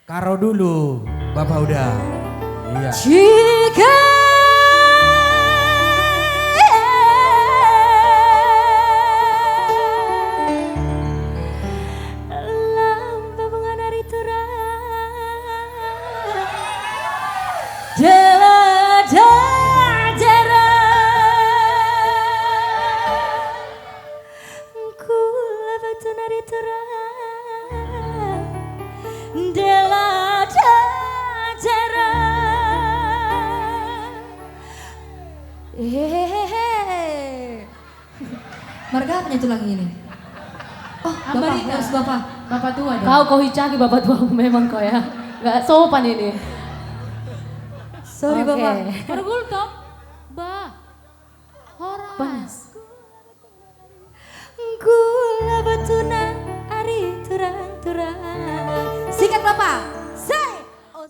Karo dulu, Bapak udah. Iya. Jika lamba bunga dari Delada kula batu nari Delada Marga apa itu lagi ini? Oh, Bapak, harus Bapak. Bapak tua dong. Kau hicaki bapak tua memang kau ya. Gak sopan ini. Sorry Oke. Bapak. Pergul toh. Bah. Horas. Gula batuna ari turang-turang. Sikat Bapak.